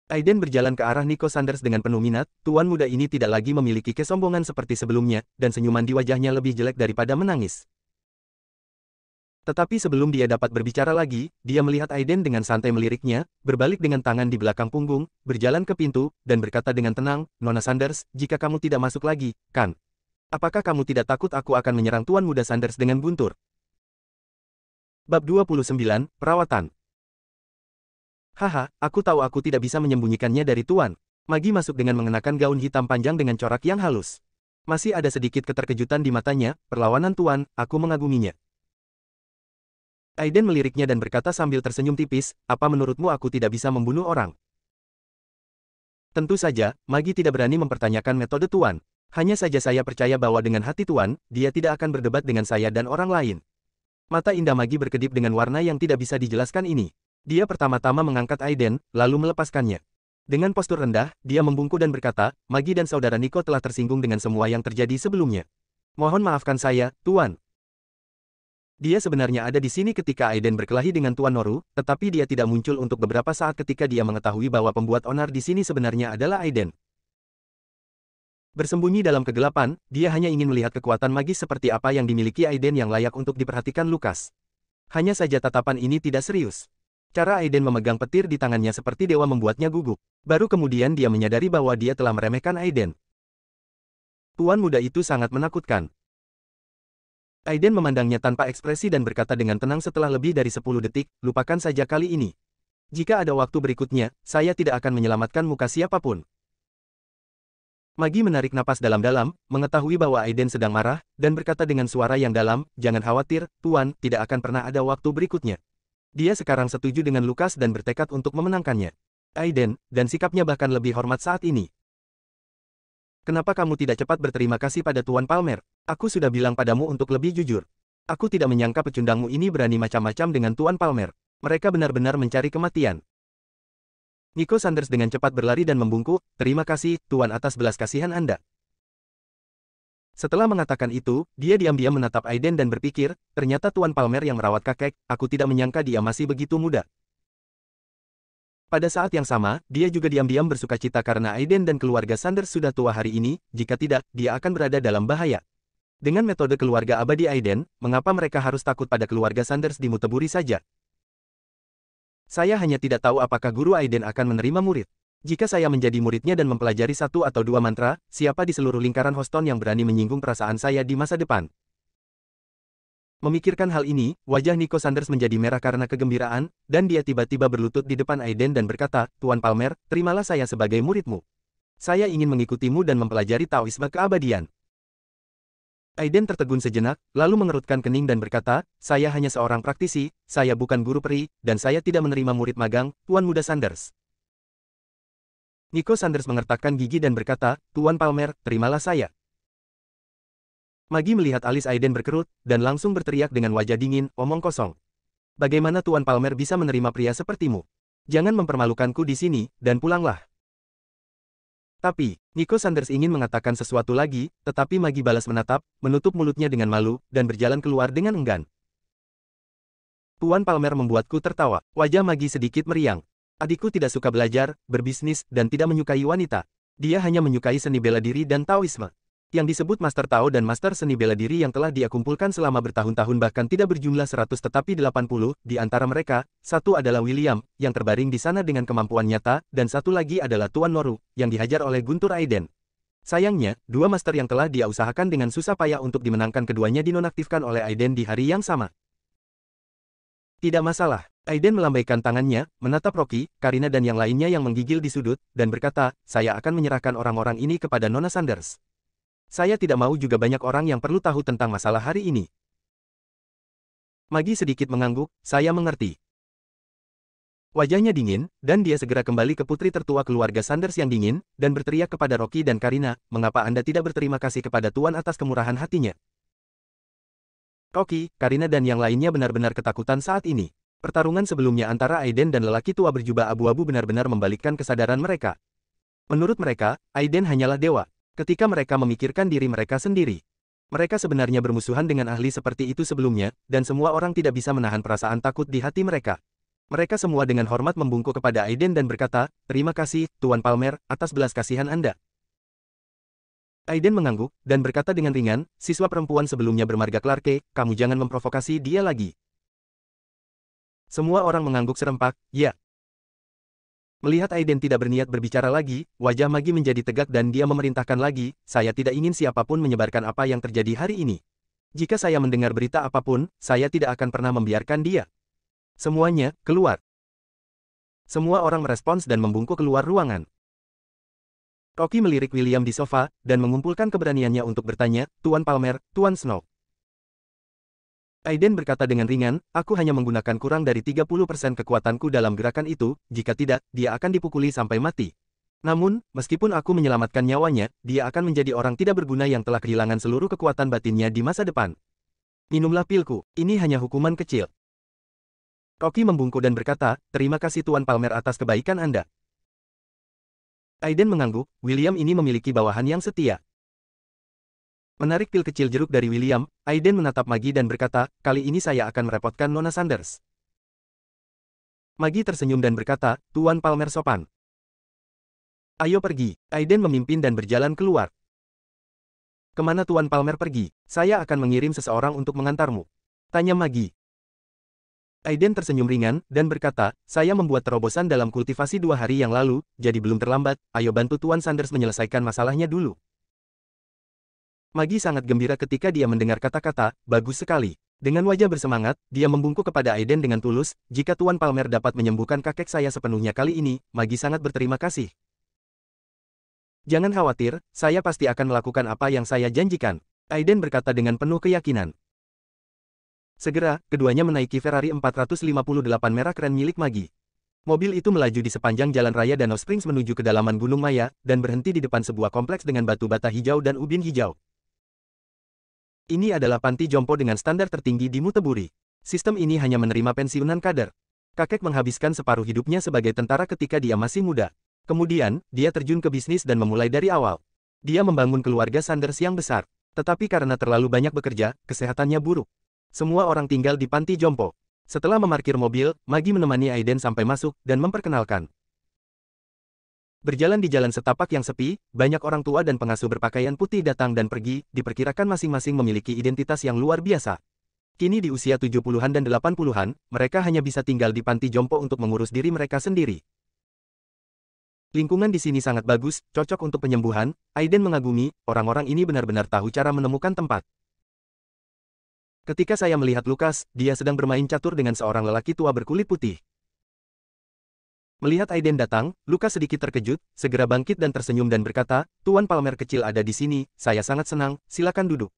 Aiden berjalan ke arah Nico Sanders dengan penuh minat, tuan muda ini tidak lagi memiliki kesombongan seperti sebelumnya, dan senyuman di wajahnya lebih jelek daripada menangis. Tetapi sebelum dia dapat berbicara lagi, dia melihat Aiden dengan santai meliriknya, berbalik dengan tangan di belakang punggung, berjalan ke pintu, dan berkata dengan tenang, Nona Sanders, jika kamu tidak masuk lagi, kan? Apakah kamu tidak takut aku akan menyerang tuan muda Sanders dengan guntur? Bab 29, Perawatan. Haha, aku tahu aku tidak bisa menyembunyikannya dari tuan. Magi masuk dengan mengenakan gaun hitam panjang dengan corak yang halus. Masih ada sedikit keterkejutan di matanya, perlawanan tuan, aku mengaguminya. Aiden meliriknya dan berkata sambil tersenyum tipis, apa menurutmu aku tidak bisa membunuh orang? Tentu saja, Magi tidak berani mempertanyakan metode tuan. Hanya saja saya percaya bahwa dengan hati tuan, dia tidak akan berdebat dengan saya dan orang lain. Mata indah Magi berkedip dengan warna yang tidak bisa dijelaskan ini. Dia pertama-tama mengangkat Aiden, lalu melepaskannya. Dengan postur rendah, dia membungkuk dan berkata, Magi dan saudara Nico telah tersinggung dengan semua yang terjadi sebelumnya. Mohon maafkan saya, Tuan. Dia sebenarnya ada di sini ketika Aiden berkelahi dengan Tuan Noru, tetapi dia tidak muncul untuk beberapa saat ketika dia mengetahui bahwa pembuat onar di sini sebenarnya adalah Aiden. Bersembunyi dalam kegelapan, dia hanya ingin melihat kekuatan magis seperti apa yang dimiliki Aiden yang layak untuk diperhatikan Lukas. Hanya saja tatapan ini tidak serius. Cara Aiden memegang petir di tangannya seperti dewa membuatnya gugup. Baru kemudian dia menyadari bahwa dia telah meremehkan Aiden. Tuan muda itu sangat menakutkan. Aiden memandangnya tanpa ekspresi dan berkata dengan tenang setelah lebih dari 10 detik, lupakan saja kali ini. Jika ada waktu berikutnya, saya tidak akan menyelamatkan muka siapapun. Magi menarik napas dalam-dalam, mengetahui bahwa Aiden sedang marah, dan berkata dengan suara yang dalam, jangan khawatir, Tuan, tidak akan pernah ada waktu berikutnya. Dia sekarang setuju dengan Lukas dan bertekad untuk memenangkannya. Aiden, dan sikapnya bahkan lebih hormat saat ini. Kenapa kamu tidak cepat berterima kasih pada Tuan Palmer? Aku sudah bilang padamu untuk lebih jujur. Aku tidak menyangka pecundangmu ini berani macam-macam dengan Tuan Palmer. Mereka benar-benar mencari kematian. Nico Sanders dengan cepat berlari dan membungkuk, terima kasih, Tuan atas belas kasihan Anda. Setelah mengatakan itu, dia diam-diam menatap Aiden dan berpikir, ternyata Tuan Palmer yang merawat kakek, aku tidak menyangka dia masih begitu muda. Pada saat yang sama, dia juga diam-diam bersukacita karena Aiden dan keluarga Sanders sudah tua hari ini, jika tidak, dia akan berada dalam bahaya. Dengan metode keluarga abadi Aiden, mengapa mereka harus takut pada keluarga Sanders di Muteburi saja? Saya hanya tidak tahu apakah guru Aiden akan menerima murid. Jika saya menjadi muridnya dan mempelajari 1 atau 2 mantra, siapa di seluruh lingkaran Houston yang berani menyinggung perasaan saya di masa depan? Memikirkan hal ini, wajah Nico Sanders menjadi merah karena kegembiraan, dan dia tiba-tiba berlutut di depan Aiden dan berkata, Tuan Palmer, terimalah saya sebagai muridmu. Saya ingin mengikutimu dan mempelajari Taoisme keabadian. Aiden tertegun sejenak, lalu mengerutkan kening dan berkata, saya hanya seorang praktisi, saya bukan guru peri, dan saya tidak menerima murid magang, Tuan Muda Sanders. Nico Sanders mengertakkan gigi dan berkata, Tuan Palmer, terimalah saya. Magi melihat alis Aiden berkerut, dan langsung berteriak dengan wajah dingin, omong kosong. Bagaimana Tuan Palmer bisa menerima pria sepertimu? Jangan mempermalukanku di sini, dan pulanglah. Tapi, Nico Sanders ingin mengatakan sesuatu lagi, tetapi Magi balas menatap, menutup mulutnya dengan malu, dan berjalan keluar dengan enggan. Tuan Palmer membuatku tertawa. Wajah Magi sedikit meriang. Adikku tidak suka belajar, berbisnis, dan tidak menyukai wanita. Dia hanya menyukai seni bela diri dan Taoisme. Yang disebut Master Tao dan Master Seni Bela Diri yang telah dia kumpulkan selama bertahun-tahun bahkan tidak berjumlah 100 tetapi 80, di antara mereka, satu adalah William, yang terbaring di sana dengan kemampuan nyata, dan satu lagi adalah Tuan Noru, yang dihajar oleh Guntur Aiden. Sayangnya, dua master yang telah dia usahakan dengan susah payah untuk dimenangkan keduanya dinonaktifkan oleh Aiden di hari yang sama. Tidak masalah. Aiden melambaikan tangannya, menatap Rocky, Karina dan yang lainnya yang menggigil di sudut, dan berkata, saya akan menyerahkan orang-orang ini kepada Nona Sanders. Saya tidak mau juga banyak orang yang perlu tahu tentang masalah hari ini. Maggie sedikit mengangguk, saya mengerti. Wajahnya dingin, dan dia segera kembali ke putri tertua keluarga Sanders yang dingin, dan berteriak kepada Rocky dan Karina, mengapa Anda tidak berterima kasih kepada Tuan atas kemurahan hatinya? Rocky, Karina dan yang lainnya benar-benar ketakutan saat ini. Pertarungan sebelumnya antara Aiden dan lelaki tua berjubah abu-abu benar-benar membalikkan kesadaran mereka. Menurut mereka, Aiden hanyalah dewa. Ketika mereka memikirkan diri mereka sendiri. Mereka sebenarnya bermusuhan dengan ahli seperti itu sebelumnya, dan semua orang tidak bisa menahan perasaan takut di hati mereka. Mereka semua dengan hormat membungkuk kepada Aiden dan berkata, terima kasih, Tuan Palmer, atas belas kasihan Anda. Aiden mengangguk, dan berkata dengan ringan, siswa perempuan sebelumnya bermarga Clarke, kamu jangan memprovokasi dia lagi. Semua orang mengangguk serempak, ya. Melihat Aiden tidak berniat berbicara lagi, wajah Maggie menjadi tegak dan dia memerintahkan lagi, saya tidak ingin siapapun menyebarkan apa yang terjadi hari ini. Jika saya mendengar berita apapun, saya tidak akan pernah membiarkan dia. Semuanya, keluar. Semua orang merespons dan membungkuk keluar ruangan. Rocky melirik William di sofa, dan mengumpulkan keberaniannya untuk bertanya, Tuan Palmer, Tuan Snow. Aiden berkata dengan ringan, aku hanya menggunakan kurang dari 30% kekuatanku dalam gerakan itu, jika tidak, dia akan dipukuli sampai mati. Namun, meskipun aku menyelamatkan nyawanya, dia akan menjadi orang tidak berguna yang telah kehilangan seluruh kekuatan batinnya di masa depan. Minumlah pilku, ini hanya hukuman kecil. Rocky membungkuk dan berkata, terima kasih Tuan Palmer atas kebaikan Anda. Aiden mengangguk, William ini memiliki bawahan yang setia. Menarik pil kecil jeruk dari William, Aiden menatap Maggie dan berkata, kali ini saya akan merepotkan Nona Sanders. Maggie tersenyum dan berkata, Tuan Palmer sopan. Ayo pergi. Aiden memimpin dan berjalan keluar. Kemana Tuan Palmer pergi? Saya akan mengirim seseorang untuk mengantarmu. Tanya Maggie. Aiden tersenyum ringan, dan berkata, saya membuat terobosan dalam kultivasi 2 hari yang lalu, jadi belum terlambat, ayo bantu Tuan Sanders menyelesaikan masalahnya dulu. Maggie sangat gembira ketika dia mendengar kata-kata, bagus sekali. Dengan wajah bersemangat, dia membungkuk kepada Aiden dengan tulus, jika Tuan Palmer dapat menyembuhkan kakek saya sepenuhnya kali ini, Maggie sangat berterima kasih. Jangan khawatir, saya pasti akan melakukan apa yang saya janjikan. Aiden berkata dengan penuh keyakinan. Segera, keduanya menaiki Ferrari 458 merah keren milik Maggie. Mobil itu melaju di sepanjang jalan raya Danau Springs menuju kedalaman Gunung Maya, dan berhenti di depan sebuah kompleks dengan batu bata hijau dan ubin hijau. Ini adalah panti jompo dengan standar tertinggi di Muteburi. Sistem ini hanya menerima pensiunan kader. Kakek menghabiskan separuh hidupnya sebagai tentara ketika dia masih muda. Kemudian, dia terjun ke bisnis dan memulai dari awal. Dia membangun keluarga Sanders yang besar. Tetapi karena terlalu banyak bekerja, kesehatannya buruk. Semua orang tinggal di panti jompo. Setelah memarkir mobil, Maggie menemani Aiden sampai masuk dan memperkenalkan. Berjalan di jalan setapak yang sepi, banyak orang tua dan pengasuh berpakaian putih datang dan pergi, diperkirakan masing-masing memiliki identitas yang luar biasa. Kini di usia 70-an dan 80-an, mereka hanya bisa tinggal di panti jompo untuk mengurus diri mereka sendiri. Lingkungan di sini sangat bagus, cocok untuk penyembuhan. Aiden mengagumi, orang-orang ini benar-benar tahu cara menemukan tempat. Ketika saya melihat Lucas, dia sedang bermain catur dengan seorang lelaki tua berkulit putih. Melihat Aiden datang, Lucas sedikit terkejut, segera bangkit dan tersenyum dan berkata, Tuan Palmer kecil ada di sini, saya sangat senang, silakan duduk.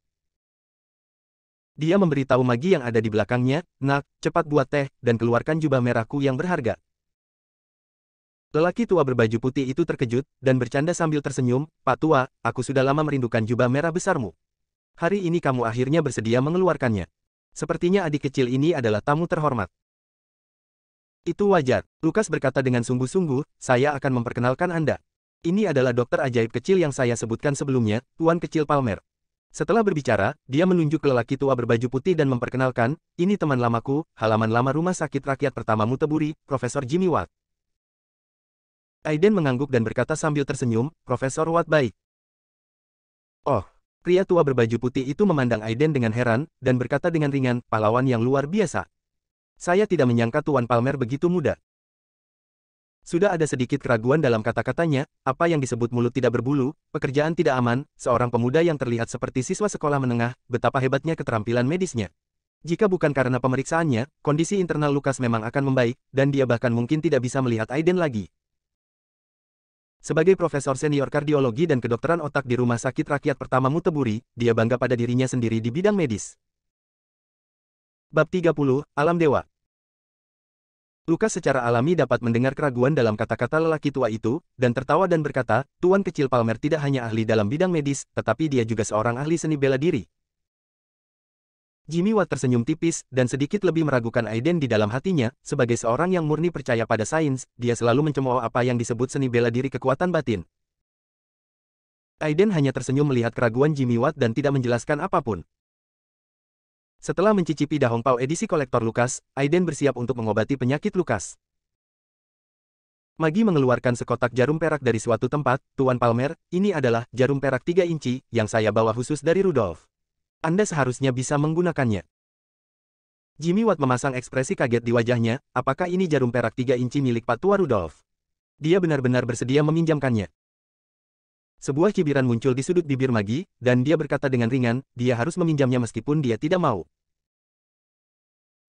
Dia memberitahu Maggie yang ada di belakangnya, nak, cepat buat teh, dan keluarkan jubah merahku yang berharga. Lelaki tua berbaju putih itu terkejut, dan bercanda sambil tersenyum, Pak Tua, aku sudah lama merindukan jubah merah besarmu. Hari ini kamu akhirnya bersedia mengeluarkannya. Sepertinya adik kecil ini adalah tamu terhormat. Itu wajar, Lucas berkata dengan sungguh-sungguh, saya akan memperkenalkan Anda. Ini adalah dokter ajaib kecil yang saya sebutkan sebelumnya, Tuan Kecil Palmer. Setelah berbicara, dia menunjuk ke lelaki tua berbaju putih dan memperkenalkan, ini teman lamaku, halaman lama rumah sakit rakyat pertama Muteburi, Profesor Jimmy Watt. Aiden mengangguk dan berkata sambil tersenyum, Profesor Watt baik. Oh, Pria tua berbaju putih itu memandang Aiden dengan heran, dan berkata dengan ringan, pahlawan yang luar biasa. Saya tidak menyangka Tuan Palmer begitu muda. Sudah ada sedikit keraguan dalam kata-katanya, apa yang disebut mulut tidak berbulu, pekerjaan tidak aman, seorang pemuda yang terlihat seperti siswa sekolah menengah, betapa hebatnya keterampilan medisnya. Jika bukan karena pemeriksaannya, kondisi internal Lukas memang akan membaik, dan dia bahkan mungkin tidak bisa melihat Aiden lagi. Sebagai profesor senior kardiologi dan kedokteran otak di Rumah Sakit Rakyat Pertama Muteburi, dia bangga pada dirinya sendiri di bidang medis. Bab 30, Alam Dewa. Lukas secara alami dapat mendengar keraguan dalam kata-kata lelaki tua itu, dan tertawa dan berkata, Tuan kecil Palmer tidak hanya ahli dalam bidang medis, tetapi dia juga seorang ahli seni bela diri. Jimmy Watt tersenyum tipis, dan sedikit lebih meragukan Aiden di dalam hatinya, sebagai seorang yang murni percaya pada sains, dia selalu mencemooh apa yang disebut seni bela diri kekuatan batin. Aiden hanya tersenyum melihat keraguan Jimmy Watt dan tidak menjelaskan apapun. Setelah mencicipi Da Hong Pao edisi kolektor Lukas, Aiden bersiap untuk mengobati penyakit Lukas. Magi mengeluarkan sekotak jarum perak dari suatu tempat, Tuan Palmer, ini adalah jarum perak 3 inci, yang saya bawa khusus dari Rudolf. Anda seharusnya bisa menggunakannya. Jimmy Watt memasang ekspresi kaget di wajahnya, apakah ini jarum perak 3 inci milik Pak Tua Rudolf? Dia benar-benar bersedia meminjamkannya. Sebuah cibiran muncul di sudut bibir Magi, dan dia berkata dengan ringan, dia harus meminjamnya meskipun dia tidak mau.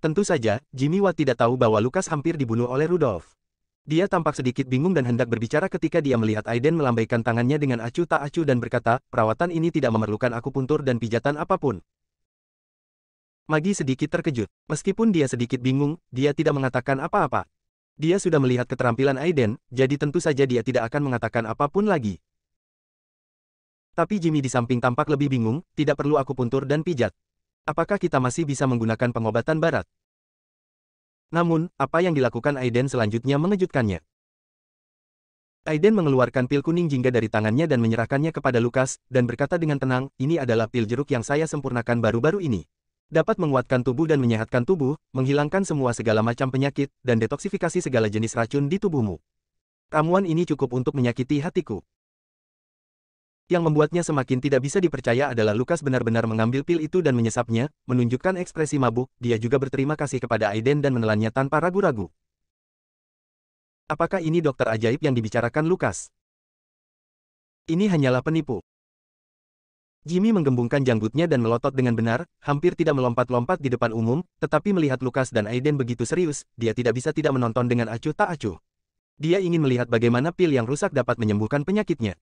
Tentu saja, Jimmy Watt tidak tahu bahwa Lukas hampir dibunuh oleh Rudolf. Dia tampak sedikit bingung dan hendak berbicara ketika dia melihat Aiden melambaikan tangannya dengan acuh tak acuh dan berkata, perawatan ini tidak memerlukan akupuntur dan pijatan apapun. Magi sedikit terkejut. Meskipun dia sedikit bingung, dia tidak mengatakan apa-apa. Dia sudah melihat keterampilan Aiden, jadi tentu saja dia tidak akan mengatakan apapun lagi. Tapi Jimmy di samping tampak lebih bingung, tidak perlu akupuntur dan pijat. Apakah kita masih bisa menggunakan pengobatan barat? Namun, apa yang dilakukan Aiden selanjutnya mengejutkannya. Aiden mengeluarkan pil kuning jingga dari tangannya dan menyerahkannya kepada Lukas, dan berkata dengan tenang, ini adalah pil jeruk yang saya sempurnakan baru-baru ini. Dapat menguatkan tubuh dan menyehatkan tubuh, menghilangkan segala macam penyakit, dan detoksifikasi segala jenis racun di tubuhmu. Ramuan ini cukup untuk menyakiti hatiku. Yang membuatnya semakin tidak bisa dipercaya adalah Lukas benar-benar mengambil pil itu dan menyesapnya, menunjukkan ekspresi mabuk, dia juga berterima kasih kepada Aiden dan menelannya tanpa ragu-ragu. Apakah ini dokter ajaib yang dibicarakan Lukas? Ini hanyalah penipu. Jimmy menggembungkan janggutnya dan melotot dengan benar, hampir tidak melompat-lompat di depan umum, tetapi melihat Lukas dan Aiden begitu serius, dia tidak bisa tidak menonton dengan acuh tak acuh. Dia ingin melihat bagaimana pil yang rusak dapat menyembuhkan penyakitnya.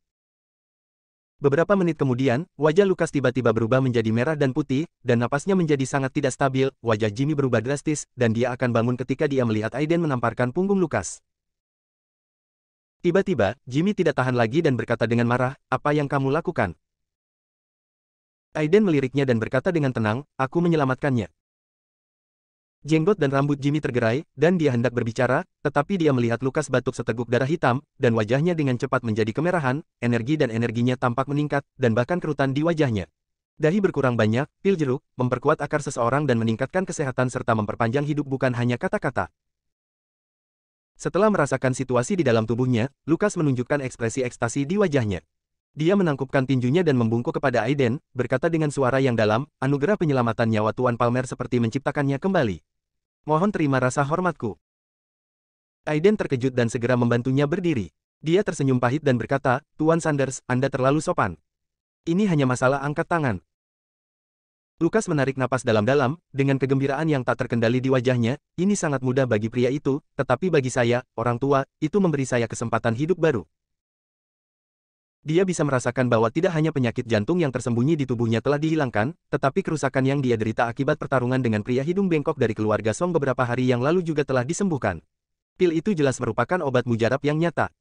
Beberapa menit kemudian, wajah Lukas tiba-tiba berubah menjadi merah dan putih, dan napasnya menjadi sangat tidak stabil, wajah Jimmy berubah drastis, dan dia akan bangun ketika dia melihat Aiden menamparkan punggung Lukas. Tiba-tiba, Jimmy tidak tahan lagi dan berkata dengan marah, apa yang kamu lakukan? Aiden meliriknya dan berkata dengan tenang, aku menyelamatkannya. Jenggot dan rambut Jimmy tergerai, dan dia hendak berbicara, tetapi dia melihat Lukas batuk seteguk darah hitam, dan wajahnya dengan cepat menjadi kemerahan, energi dan energinya tampak meningkat, dan bahkan kerutan di wajahnya. Dahi berkurang banyak, pil jeruk, memperkuat akar seseorang dan meningkatkan kesehatan serta memperpanjang hidup bukan hanya kata-kata. Setelah merasakan situasi di dalam tubuhnya, Lukas menunjukkan ekspresi ekstasi di wajahnya. Dia menangkupkan tinjunya dan membungkuk kepada Aiden, berkata dengan suara yang dalam, anugerah penyelamatan nyawa Tuan Palmer seperti menciptakannya kembali. Mohon terima rasa hormatku. Aiden terkejut dan segera membantunya berdiri. Dia tersenyum pahit dan berkata, Tuan Sanders, Anda terlalu sopan. Ini hanya masalah angkat tangan. Lukas menarik napas dalam-dalam, dengan kegembiraan yang tak terkendali di wajahnya, ini sangat mudah bagi pria itu, tetapi bagi saya, orang tua, itu memberi saya kesempatan hidup baru. Dia bisa merasakan bahwa tidak hanya penyakit jantung yang tersembunyi di tubuhnya telah dihilangkan, tetapi kerusakan yang dia derita akibat pertarungan dengan pria hidung bengkok dari keluarga Song beberapa hari yang lalu juga telah disembuhkan. Pil itu jelas merupakan obat mujarab yang nyata.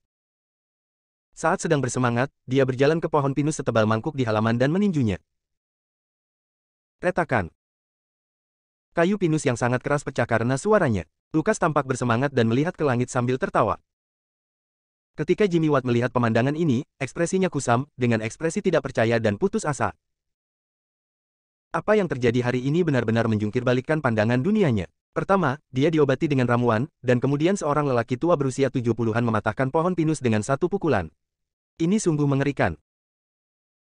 Saat sedang bersemangat, dia berjalan ke pohon pinus setebal mangkuk di halaman dan meninjunya. Retakan. Kayu pinus yang sangat keras pecah karena suaranya. Lukas tampak bersemangat dan melihat ke langit sambil tertawa. Ketika Jimmy Watt melihat pemandangan ini, ekspresinya kusam, dengan ekspresi tidak percaya dan putus asa. Apa yang terjadi hari ini benar-benar menjungkir balikkan pandangan dunianya. Pertama, dia diobati dengan ramuan, dan kemudian seorang lelaki tua berusia 70-an mematahkan pohon pinus dengan satu pukulan. Ini sungguh mengerikan.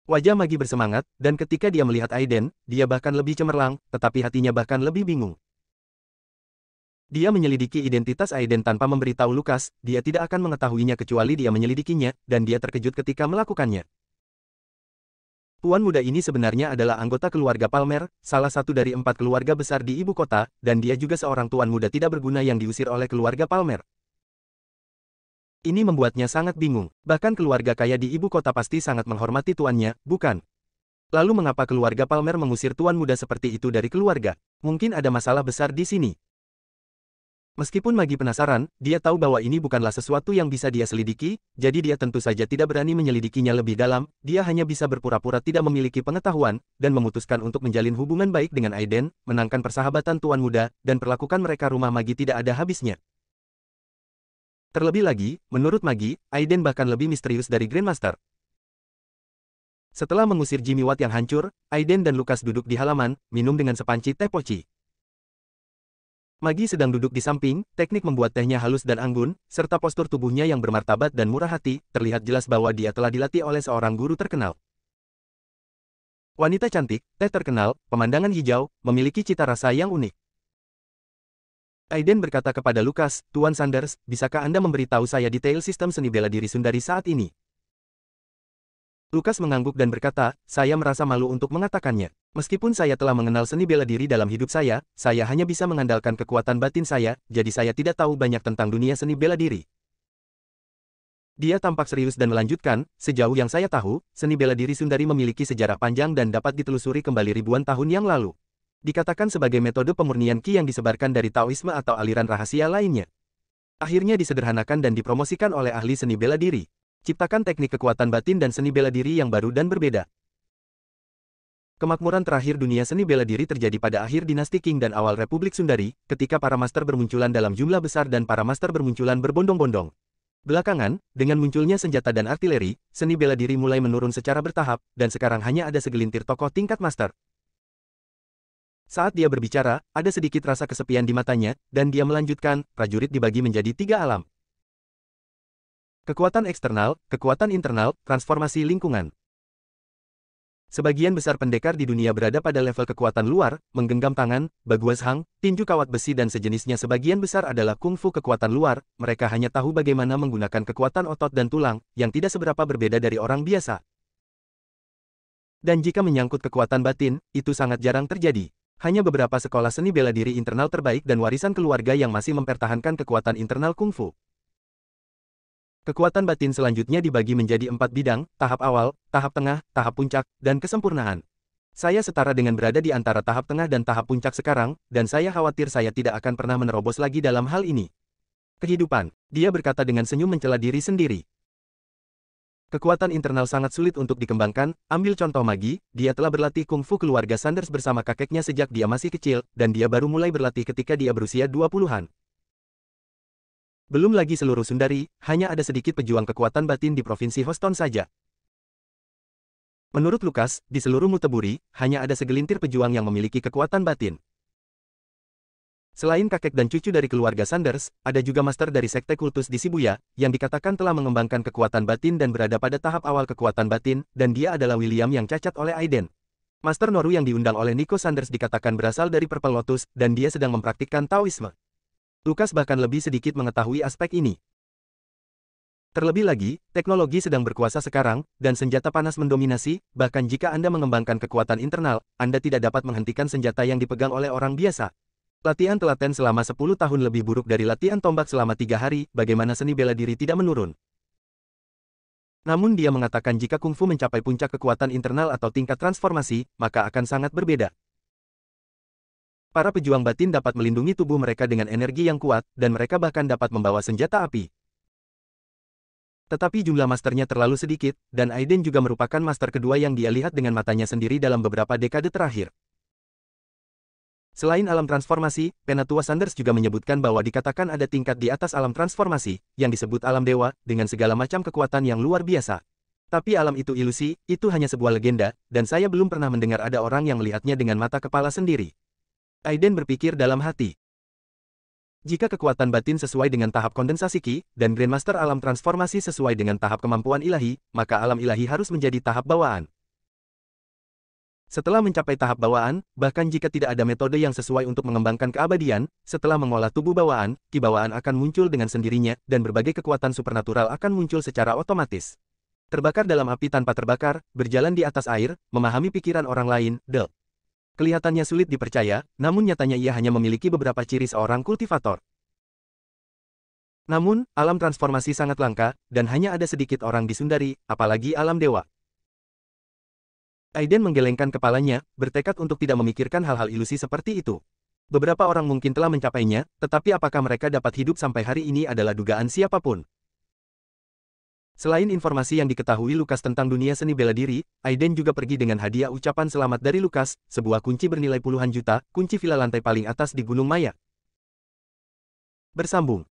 Wajah Magi bersemangat, dan ketika dia melihat Aiden, dia bahkan lebih cemerlang, tetapi hatinya bahkan lebih bingung. Dia menyelidiki identitas Aiden tanpa memberitahu Lukas, dia tidak akan mengetahuinya kecuali dia menyelidikinya, dan dia terkejut ketika melakukannya. Tuan muda ini sebenarnya adalah anggota keluarga Palmer, salah satu dari 4 keluarga besar di ibu kota, dan dia juga seorang tuan muda tidak berguna yang diusir oleh keluarga Palmer. Ini membuatnya sangat bingung, bahkan keluarga kaya di ibu kota pasti sangat menghormati tuannya, bukan? Lalu mengapa keluarga Palmer mengusir tuan muda seperti itu dari keluarga? Mungkin ada masalah besar di sini. Meskipun Magi penasaran, dia tahu bahwa ini bukanlah sesuatu yang bisa dia selidiki, jadi dia tentu saja tidak berani menyelidikinya lebih dalam, dia hanya bisa berpura-pura tidak memiliki pengetahuan, dan memutuskan untuk menjalin hubungan baik dengan Aiden, menangkan persahabatan tuan muda, dan perlakukan mereka rumah Magi tidak ada habisnya. Terlebih lagi, menurut Magi, Aiden bahkan lebih misterius dari Grandmaster. Setelah mengusir Jimmy Watt yang hancur, Aiden dan Lukas duduk di halaman, minum dengan sepanci teh poci. Magi sedang duduk di samping, teknik membuat tehnya halus dan anggun, serta postur tubuhnya yang bermartabat dan murah hati, terlihat jelas bahwa dia telah dilatih oleh seorang guru terkenal. Wanita cantik, teh terkenal, pemandangan hijau, memiliki cita rasa yang unik. Aiden berkata kepada Lukas, "Tuan Sanders, bisakah Anda memberitahu saya detail sistem seni bela diri Sundari saat ini?" Lukas mengangguk dan berkata, "Saya merasa malu untuk mengatakannya. Meskipun saya telah mengenal seni bela diri dalam hidup saya hanya bisa mengandalkan kekuatan batin saya, jadi saya tidak tahu banyak tentang dunia seni bela diri." Dia tampak serius dan melanjutkan, "Sejauh yang saya tahu, seni bela diri Sundari memiliki sejarah panjang dan dapat ditelusuri kembali ribuan tahun yang lalu. Dikatakan sebagai metode pemurnian Qi yang disebarkan dari Taoisme atau aliran rahasia lainnya. Akhirnya disederhanakan dan dipromosikan oleh ahli seni bela diri. Ciptakan teknik kekuatan batin dan seni bela diri yang baru dan berbeda. Kemakmuran terakhir dunia seni bela diri terjadi pada akhir dinasti Qing dan awal Republik Sundari, ketika para master bermunculan dalam jumlah besar dan para master bermunculan berbondong-bondong. Belakangan, dengan munculnya senjata dan artileri, seni bela diri mulai menurun secara bertahap, dan sekarang hanya ada segelintir tokoh tingkat master." Saat dia berbicara, ada sedikit rasa kesepian di matanya, dan dia melanjutkan, "Prajurit dibagi menjadi 3 alam. Kekuatan eksternal, kekuatan internal, transformasi lingkungan. Sebagian besar pendekar di dunia berada pada level kekuatan luar, menggenggam tangan, baguaz hang, tinju kawat besi dan sejenisnya. Sebagian besar adalah kungfu kekuatan luar, mereka hanya tahu bagaimana menggunakan kekuatan otot dan tulang, yang tidak seberapa berbeda dari orang biasa. Dan jika menyangkut kekuatan batin, itu sangat jarang terjadi. Hanya beberapa sekolah seni bela diri internal terbaik dan warisan keluarga yang masih mempertahankan kekuatan internal kungfu. Kekuatan batin selanjutnya dibagi menjadi 4 bidang, tahap awal, tahap tengah, tahap puncak, dan kesempurnaan. Saya setara dengan berada di antara tahap tengah dan tahap puncak sekarang, dan saya khawatir saya tidak akan pernah menerobos lagi dalam hal ini. Kehidupan, dia berkata dengan senyum mencela diri sendiri. Kekuatan internal sangat sulit untuk dikembangkan, ambil contoh Magi, dia telah berlatih kungfu keluarga Sanders bersama kakeknya sejak dia masih kecil, dan dia baru mulai berlatih ketika dia berusia 20-an. Belum lagi seluruh Sundari, hanya ada sedikit pejuang kekuatan batin di provinsi Houston saja. Menurut Lukas, di seluruh Muteburi, hanya ada segelintir pejuang yang memiliki kekuatan batin. Selain kakek dan cucu dari keluarga Sanders, ada juga master dari sekte kultus di Shibuya, yang dikatakan telah mengembangkan kekuatan batin dan berada pada tahap awal kekuatan batin, dan dia adalah William yang cacat oleh Aiden. Master Noru yang diundang oleh Nico Sanders dikatakan berasal dari Purple Lotus, dan dia sedang mempraktikkan Taoisme. Lukas bahkan lebih sedikit mengetahui aspek ini. Terlebih lagi, teknologi sedang berkuasa sekarang, dan senjata panas mendominasi, bahkan jika Anda mengembangkan kekuatan internal, Anda tidak dapat menghentikan senjata yang dipegang oleh orang biasa. Latihan telaten selama 10 tahun lebih buruk dari latihan tombak selama 3 hari, bagaimana seni bela diri tidak menurun. Namun dia mengatakan jika kungfu mencapai puncak kekuatan internal atau tingkat transformasi, maka akan sangat berbeda. Para pejuang batin dapat melindungi tubuh mereka dengan energi yang kuat, dan mereka bahkan dapat membawa senjata api. Tetapi jumlah masternya terlalu sedikit, dan Aiden juga merupakan master kedua yang dia lihat dengan matanya sendiri dalam beberapa dekade terakhir. Selain alam transformasi, Penatua Sanders juga menyebutkan bahwa dikatakan ada tingkat di atas alam transformasi, yang disebut alam dewa, dengan segala macam kekuatan yang luar biasa. Tapi alam itu ilusi, itu hanya sebuah legenda, dan saya belum pernah mendengar ada orang yang melihatnya dengan mata kepala sendiri. Aiden berpikir dalam hati. Jika kekuatan batin sesuai dengan tahap kondensasi Qi, dan Grandmaster alam transformasi sesuai dengan tahap kemampuan ilahi, maka alam ilahi harus menjadi tahap bawaan. Setelah mencapai tahap bawaan, bahkan jika tidak ada metode yang sesuai untuk mengembangkan keabadian, setelah mengolah tubuh bawaan, ki bawaan akan muncul dengan sendirinya, dan berbagai kekuatan supernatural akan muncul secara otomatis. Terbakar dalam api tanpa terbakar, berjalan di atas air, memahami pikiran orang lain, Del. Kelihatannya sulit dipercaya, namun nyatanya ia hanya memiliki beberapa ciri seorang kultivator. Namun, alam transformasi sangat langka, dan hanya ada sedikit orang di Sundari, apalagi alam dewa. Aiden menggelengkan kepalanya, bertekad untuk tidak memikirkan hal-hal ilusi seperti itu. Beberapa orang mungkin telah mencapainya, tetapi apakah mereka dapat hidup sampai hari ini adalah dugaan siapapun. Selain informasi yang diketahui Lukas tentang dunia seni bela diri, Aiden juga pergi dengan hadiah ucapan selamat dari Lukas, sebuah kunci bernilai puluhan juta, kunci villa lantai paling atas di Gunung Maya. Bersambung.